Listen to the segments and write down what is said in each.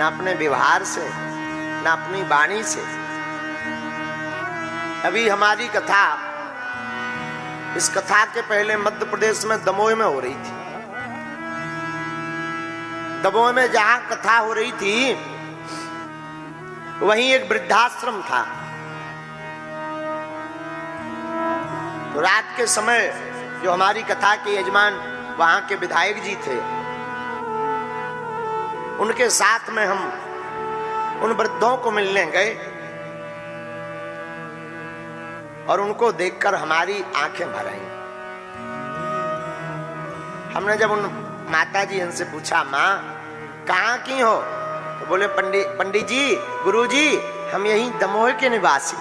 ना अपने व्यवहार से, ना अपनी वाणी से। अभी हमारी कथा, इस कथा के पहले मध्य प्रदेश में दमोह में हो रही थी। दमोह में जहां कथा हो रही थी वहीं एक वृद्धाश्रम था। तो रात के समय जो हमारी कथा के यजमान वहां के विधायक जी थे, उनके साथ में हम उन वृद्धों को मिलने गए और उनको देखकर हमारी आंखें भर आई। हमने जब उन माता जी इनसे पूछा, माँ कहाँ की हो? तो बोले पंडित जी, गुरु जी, हम यहीं दमोह के निवासी।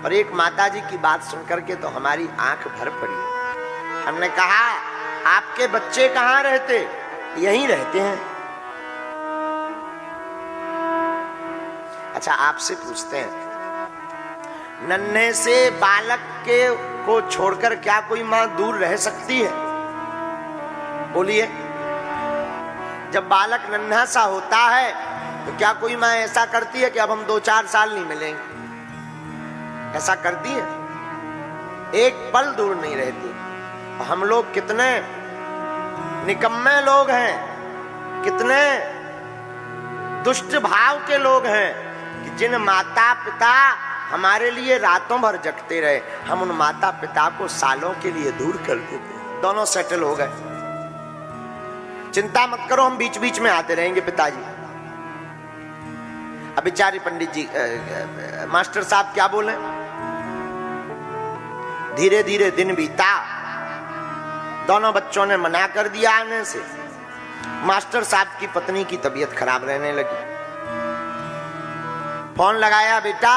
और एक माता जी की बात सुनकर के तो हमारी आंख भर पड़ी। हमने कहा, आपके बच्चे कहाँ रहते? यहीं रहते हैं। अच्छा, आपसे पूछते हैं, नन्हे से बालक को छोड़कर क्या कोई मां दूर रह सकती है? बोलिए। जब बालक नन्हा सा होता है तो क्या कोई मां ऐसा करती है कि अब हम 2-4 साल नहीं मिलेंगे? ऐसा करती है? एक पल दूर नहीं रहती। हम लोग कितने निकम्मे लोग हैं, कितने दुष्ट भाव के लोग हैं कि जिन माता पिता हमारे लिए रातों भर जगते रहे, हम उन माता पिता को सालों के लिए दूर कर देते। दोनों सेटल हो गए, चिंता मत करो, हम बीच बीच में आते रहेंगे पिताजी। अब बेचारे पंडित जी, मास्टर साहब क्या बोले? धीरे धीरे दिन बीता, दोनों बच्चों ने मना कर दिया आने से। मास्टर साहब की पत्नी की तबीयत खराब रहने लगी। फोन लगाया, बेटा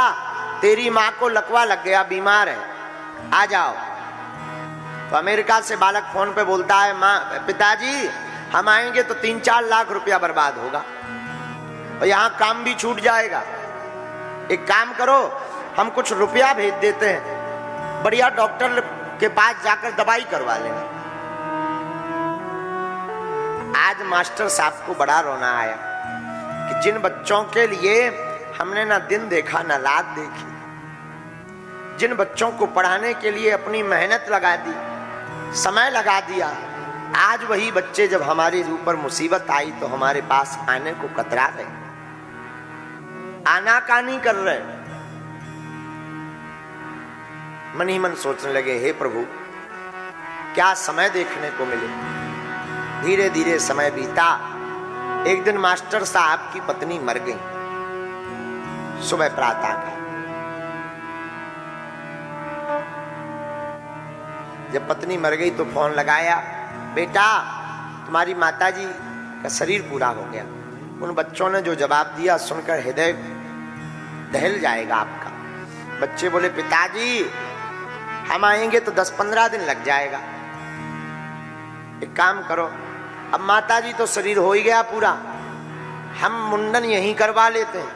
तेरी माँ को लकवा लग गया, बीमार है, आ जाओ। तो अमेरिका से बालक फोन पे बोलता है, माँ पिताजी हम आएंगे तो 3-4 लाख रुपया बर्बाद होगा और यहाँ काम भी छूट जाएगा। एक काम करो, हम कुछ रुपया भेज देते हैं, बढ़िया डॉक्टर के पास जाकर दवाई करवा लेना। आज मास्टर साहब को बड़ा रोना आया कि जिन बच्चों के लिए हमने ना दिन देखा ना रात देखी, जिन बच्चों को पढ़ाने के लिए अपनी मेहनत लगा दी, समय लगा दिया, आज वही बच्चे जब हमारे ऊपर मुसीबत आई तो हमारे पास आने को कतरा रहे, आनाकानी कर रहे। मन ही मन सोचने लगे, हे प्रभु क्या समय देखने को मिले। धीरे धीरे समय बीता। एक दिन मास्टर साहब की पत्नी मर गई, सुबह प्रातः का। जब पत्नी मर गई तो फोन लगाया, बेटा तुम्हारी माताजी का शरीर पूरा हो गया। उन बच्चों ने जो जवाब दिया सुनकर हृदय दहल जाएगा आपका। बच्चे बोले, पिताजी हम आएंगे तो 10-15 दिन लग जाएगा। एक काम करो, अब माताजी तो शरीर हो ही गया पूरा, हम मुंडन यहीं करवा लेते हैं,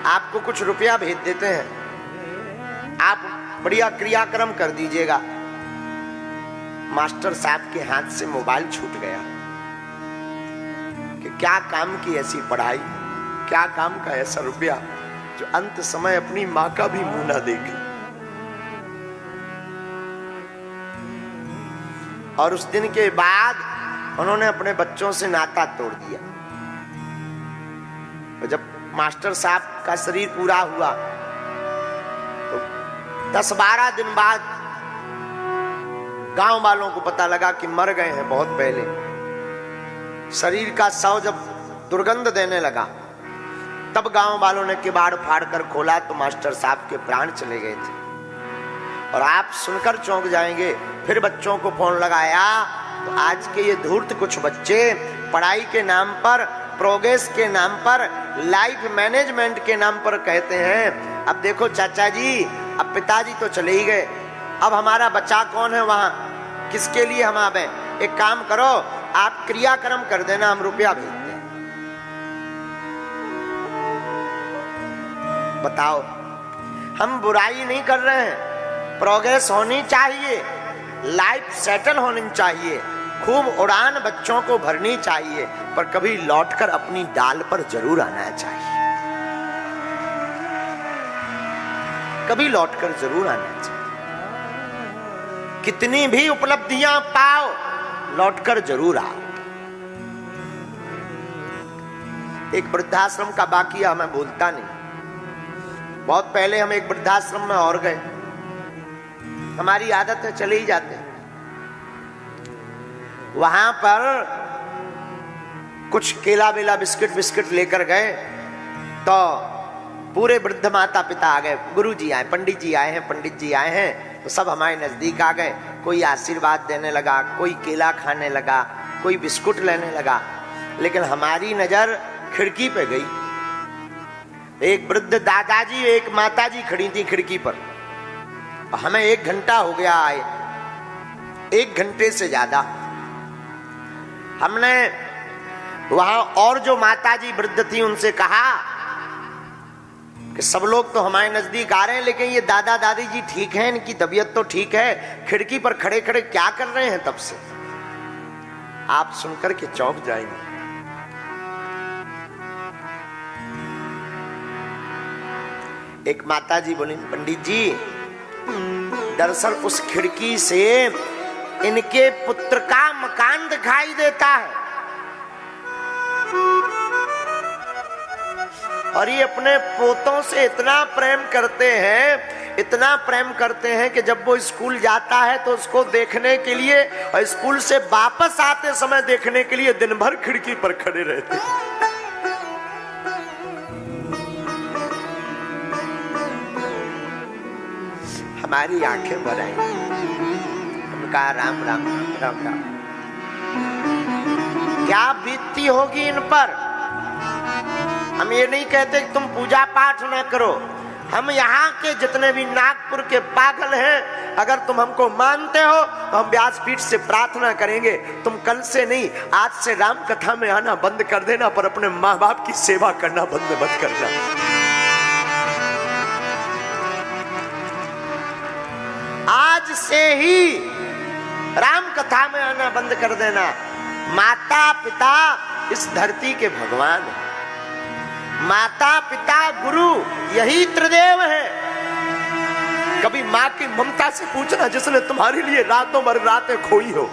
आपको कुछ रुपया भेज देते हैं, आप बढ़िया क्रियाक्रम कर दीजिएगा। मास्टर साहब के हाथ से मोबाइल छूट गया कि क्या काम की ऐसी पढ़ाई, क्या काम का ऐसा रुपया जो अंत समय अपनी मां का भी मुंह ना देखे। और उस दिन के बाद उन्होंने अपने बच्चों से नाता तोड़ दिया। तो जब मास्टर साहब का शरीर पूरा हुआ तो 10-12 दिन बाद गांव वालों को पता लगा कि मर गए हैं बहुत पहले। शरीर का शव जब दुर्गंध देने लगा तब गांव वालों ने किवाड़ फाड़ कर खोला तो मास्टर साहब के प्राण चले गए थे। और आप सुनकर चौंक जाएंगे। फिर बच्चों को फोन लगाया तो आज के ये धूर्त कुछ बच्चे पढ़ाई के नाम पर, प्रोग्रेस के नाम पर, लाइफ मैनेजमेंट के नाम पर कहते हैं अब देखो चाचा जी, अब पिताजी तो चले ही गए, अब हमारा बच्चा कौन है वहां, किसके लिए हम आवे? एक काम करो, आप क्रियाक्रम कर देना, हम रुपया भेज दें। बताओ, हम बुराई नहीं कर रहे हैं, प्रोग्रेस होनी चाहिए, लाइफ सेटल होनी चाहिए, खूब उड़ान बच्चों को भरनी चाहिए, पर कभी लौटकर अपनी डाल पर जरूर आना चाहिए, कभी लौटकर जरूर आना चाहिए। कितनी भी उपलब्धियां पाओ, लौटकर जरूर आओ। एक वृद्धाश्रम का वाकया मैं भूलता नहीं। बहुत पहले हम एक वृद्धाश्रम में और गए, हमारी आदत है चले ही जाते। वहां पर कुछ केला वेला बिस्किट लेकर गए तो पूरे वृद्ध माता पिता आ गए, गुरुजी आए, पंडित जी आए हैं, पंडित जी आए हैं, तो सब हमारे नजदीक आ गए। कोई आशीर्वाद देने लगा, कोई केला खाने लगा, कोई बिस्कुट लेने लगा। लेकिन हमारी नजर खिड़की पे गई। एक वृद्ध दादाजी, एक माताजी खड़ी थी खिड़की पर। हमें 1 घंटा हो गया आए, 1 घंटे से ज्यादा। हमने वहां और जो माताजी वृद्ध थी उनसे कहा कि सब लोग तो हमारे नजदीक आ रहे हैं, लेकिन ये दादा दादी जी ठीक हैं, इनकी तबीयत तो ठीक है, खिड़की पर खड़े खड़े क्या कर रहे हैं तब से? आप सुनकर के चौंक जाएंगे। एक माताजी बोली, पंडित जी दरअसल उस खिड़की से इनके पुत्र का मकान दिखाई देता है और ये अपने पोतों से इतना प्रेम करते हैं, इतना प्रेम करते हैं कि जब वो स्कूल जाता है तो उसको देखने के लिए और स्कूल से वापस आते समय देखने के लिए दिन भर खिड़की पर खड़े रहते हैं। हमारी आंखें भर आई। हम कहा राम राम राम राम, क्या बीतती होगी इन पर। हम ये नहीं कहते कि तुम पूजा पाठ ना करो। हम यहाँ के जितने भी नागपुर के पागल हैं, अगर तुम हमको मानते हो तो हम व्यासपीठ से प्रार्थना करेंगे, तुम कल से नहीं आज से राम कथा में आना बंद कर देना, पर अपने माँ बाप की सेवा करना बंद मत करना। आज से ही राम कथा में आना बंद कर देना। माता पिता इस धरती के भगवान हैं। माता पिता गुरु यही त्रिदेव है। कभी माँ की ममता से पूछना जिसने तुम्हारे लिए रातों भर रातें खोई हो,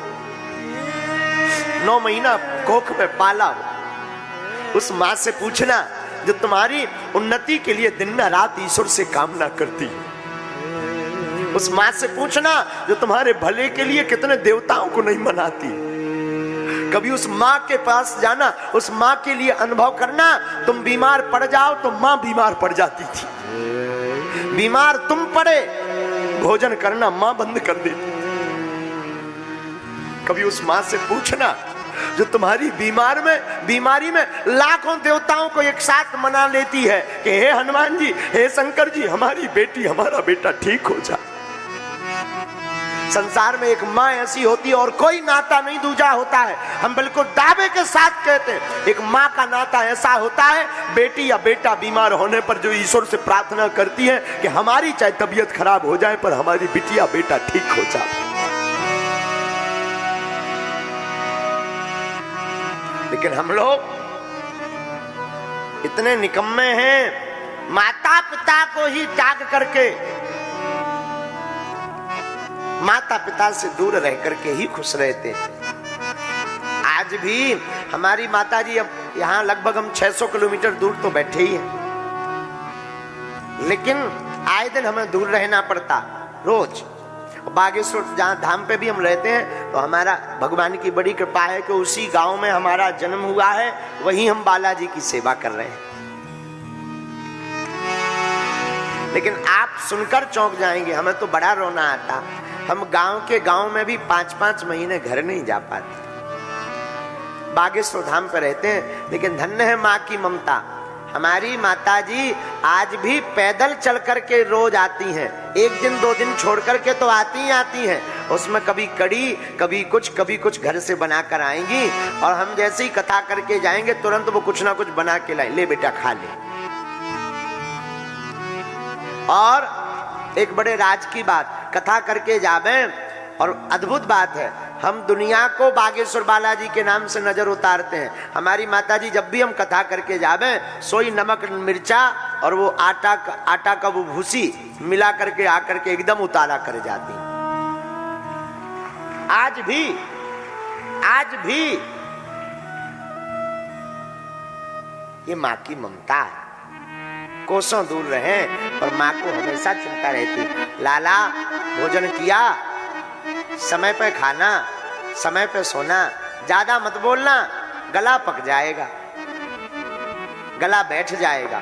9 महीना कोख में पाला हो। उस माँ से पूछना जो तुम्हारी उन्नति के लिए दिन रात ईश्वर से कामना करती है। उस माँ से पूछना जो तुम्हारे भले के लिए कितने देवताओं को नहीं मनाती। कभी उस माँ के पास जाना, उस माँ के लिए अनुभव करना। तुम बीमार पड़ जाओ तो माँ बीमार पड़ जाती थी, बीमार तुम पड़े भोजन करना माँ बंद कर देती। कभी उस माँ से पूछना जो तुम्हारी बीमारी में लाखों देवताओं को एक साथ मना लेती है कि हे हनुमान जी, हे शंकर जी, हमारी बेटी हमारा बेटा ठीक हो जाए। संसार में एक माँ ऐसी होती है और कोई नाता नहीं दूजा होता है। हम बिल्कुल दावे के साथ कहते हैं एक माँ का नाता ऐसा होता है, बेटी या बेटा बीमार होने पर जो ईश्वर से प्रार्थना करती है कि हमारी चाहे तबीयत खराब हो जाए पर हमारी बिटिया बेटा ठीक हो जाए। लेकिन हम लोग इतने निकम्मे हैं, माता पिता को ही त्याग करके, माता पिता से दूर रह करके ही खुश रहते हैं। आज भी हमारी माता जी, अब यहाँ लगभग हम 600 किलोमीटर दूर तो बैठे ही हैं, लेकिन आए दिन हमें दूर रहना पड़ता रोज। बागेश्वर जहाँ धाम पे भी हम रहते हैं तो हमारा भगवान की बड़ी कृपा है कि उसी गांव में हमारा जन्म हुआ है, वहीं हम बालाजी की सेवा कर रहे हैं। लेकिन आप सुनकर चौंक जाएंगे, हमें तो बड़ा रोना आता। हम गांव में भी 5-5 महीने घर नहीं जा पाते। बागेश्वर धाम पर रहते हैं, लेकिन धन्य है माँ की ममता। हमारी माता जी आज भी पैदल चल करके रोज आती हैं। 1 दिन 2 दिन छोड़ करके तो आती हैं। उसमें कभी कड़ी, कभी कुछ घर से बना कर आएंगी और हम जैसे ही कथा करके जाएंगे तुरंत वो कुछ ना कुछ बना के लाए, ले बेटा खा ले। और एक बड़े राज की बात, कथा करके जावे और अद्भुत बात है, हम दुनिया को बागेश्वर बालाजी के नाम से नजर उतारते हैं। हमारी माताजी जब भी हम कथा करके जावे, सोई नमक मिर्चा और वो आटा का वो भूसी मिला करके आकर के एकदम उतारा कर जाती। आज भी ये माँ की ममता है। कोसों दूर रहे पर माँ को हमेशा चिंता रहती। लाला भोजन किया, समय पे खाना, समय पे सोना, ज्यादा मत बोलना, गला पक जाएगा, गला बैठ जाएगा।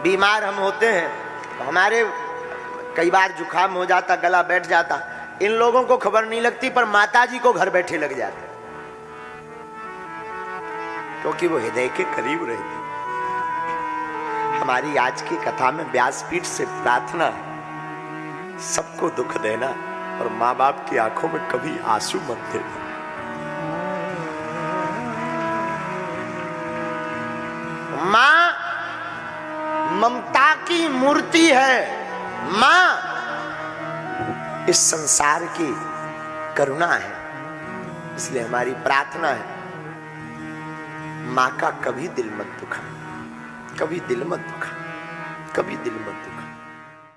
बीमार हम होते हैं तो हमारे कई बार जुकाम हो जाता, गला बैठ जाता। इन लोगों को खबर नहीं लगती पर माताजी को घर बैठे लग जाते, क्योंकि वो हृदय के करीब रहती। हमारी आज की कथा में व्यासपीठ से प्रार्थना है, सबको दुख देना और माँ बाप की आंखों में कभी आंसू मत देना। माँ ममता की मूर्ति है, माँ इस संसार की करुणा है। इसलिए हमारी प्रार्थना है, माँ का कभी दिल मत दुखा, कभी दिल मत दुखा, कभी दिल मत दुखा।